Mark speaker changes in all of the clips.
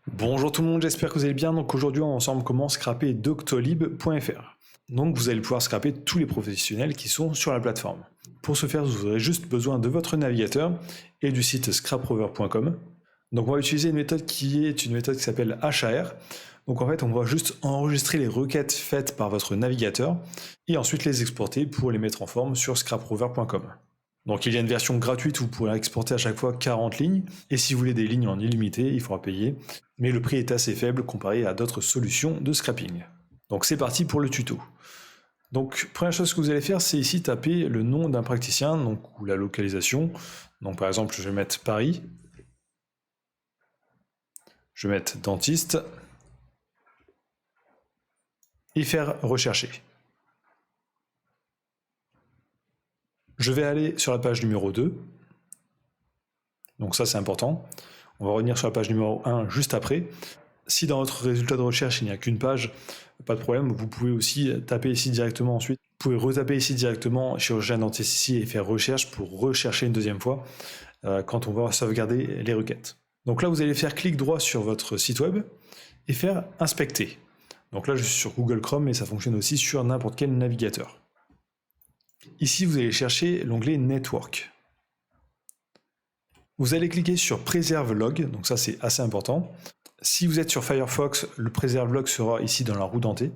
Speaker 1: Bonjour tout le monde, j'espère que vous allez bien. Donc aujourd'hui, on va ensemble comment scraper Doctolib.fr. Donc vous allez pouvoir scraper tous les professionnels qui sont sur la plateforme. Pour ce faire, vous aurez juste besoin de votre navigateur et du site scraprover.com. Donc on va utiliser une méthode qui s'appelle HAR. Donc en fait, on va juste enregistrer les requêtes faites par votre navigateur et ensuite les exporter pour les mettre en forme sur scraprover.com. Donc il y a une version gratuite où vous pourrez exporter à chaque fois 40 lignes, et si vous voulez des lignes en illimité, il faudra payer, mais le prix est assez faible comparé à d'autres solutions de scrapping. Donc c'est parti pour le tuto. Donc première chose que vous allez faire, c'est ici taper le nom d'un praticien, donc, ou la localisation. Donc par exemple, je vais mettre Paris, je vais mettre dentiste, et faire rechercher. Je vais aller sur la page numéro 2. Donc ça, c'est important. On va revenir sur la page numéro 1 juste après. Si dans votre résultat de recherche, il n'y a qu'une page, pas de problème. Vous pouvez aussi taper ici directement ensuite. Vous pouvez retaper ici directement chirurgien dentiste ici et faire recherche pour rechercher une deuxième fois quand on va sauvegarder les requêtes. Donc là, vous allez faire clic droit sur votre site web et faire inspecter. Donc là, je suis sur Google Chrome, mais ça fonctionne aussi sur n'importe quel navigateur. Ici, vous allez chercher l'onglet Network. Vous allez cliquer sur Préserve log, donc ça c'est assez important. Si vous êtes sur Firefox, le Préserve log sera ici dans la roue dentée.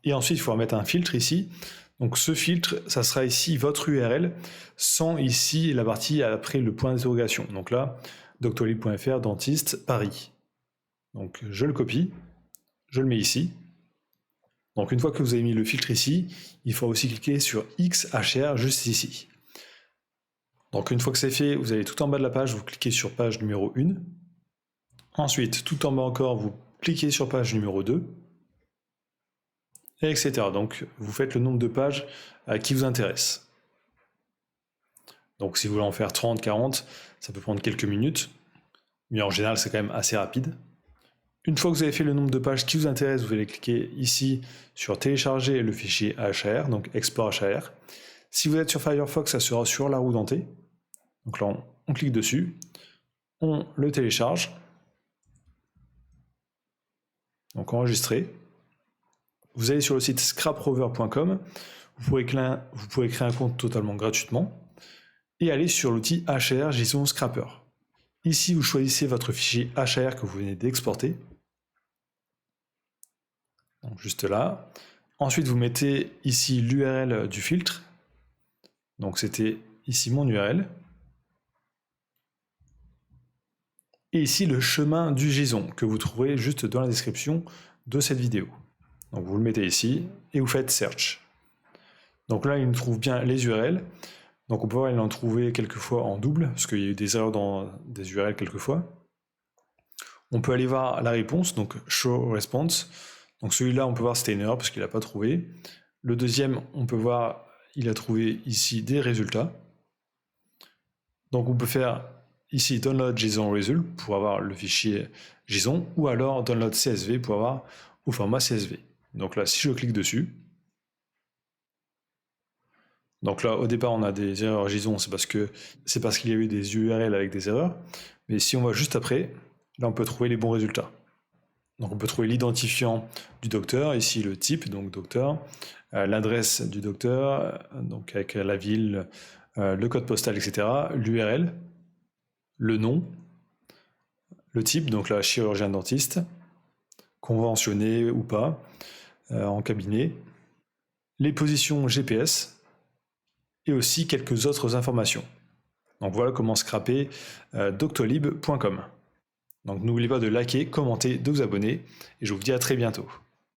Speaker 1: Et ensuite, il faudra mettre un filtre ici. Donc ce filtre, ça sera ici votre URL, sans ici la partie après le point d'interrogation. Donc là, doctolib.fr, dentiste, Paris. Donc je le copie, je le mets ici. Donc une fois que vous avez mis le filtre ici, il faudra aussi cliquer sur XHR juste ici. Donc une fois que c'est fait, vous allez tout en bas de la page, vous cliquez sur page numéro 1. Ensuite, tout en bas encore, vous cliquez sur page numéro 2. Et etc. Donc vous faites le nombre de pages qui vous intéresse. Donc si vous voulez en faire 30, 40, ça peut prendre quelques minutes. Mais en général, c'est quand même assez rapide. Une fois que vous avez fait le nombre de pages qui vous intéresse, vous allez cliquer ici sur télécharger le fichier HAR, donc export HAR. Si vous êtes sur Firefox, ça sera sur la roue dentée. Donc là, on clique dessus, on le télécharge. Donc enregistrer. Vous allez sur le site scraprover.com. Vous pourrez créer un compte totalement gratuitement et aller sur l'outil HAR JSON Scrapper. Ici, vous choisissez votre fichier HAR que vous venez d'exporter. Donc juste là. Ensuite, vous mettez ici l'URL du filtre. Donc c'était ici mon URL. Et ici le chemin du JSON que vous trouverez juste dans la description de cette vidéo. Donc vous le mettez ici et vous faites Search. Donc là, il nous trouve bien les URL. Donc on peut voir, il en trouver quelquefois en double, parce qu'il y a eu des erreurs dans des URL quelquefois. On peut aller voir la réponse, donc Show Response. Donc celui-là, on peut voir c'était une erreur parce qu'il n'a pas trouvé. Le deuxième, on peut voir, il a trouvé ici des résultats. Donc on peut faire ici Download JSON Result pour avoir le fichier JSON, ou alors Download CSV pour avoir au format CSV. Donc là, si je clique dessus, donc là, au départ, on a des erreurs JSON, c'est parce qu'il y a eu des URL avec des erreurs. Mais si on va juste après, là, on peut trouver les bons résultats. Donc on peut trouver l'identifiant du docteur, ici le type, donc docteur, l'adresse du docteur, donc avec la ville, le code postal, etc., l'URL, le nom, le type, donc là, chirurgien dentiste, conventionné ou pas, en cabinet, les positions GPS, et aussi quelques autres informations. Donc voilà comment scraper doctolib.com. Donc n'oubliez pas de liker, commenter, de vous abonner, et je vous dis à très bientôt.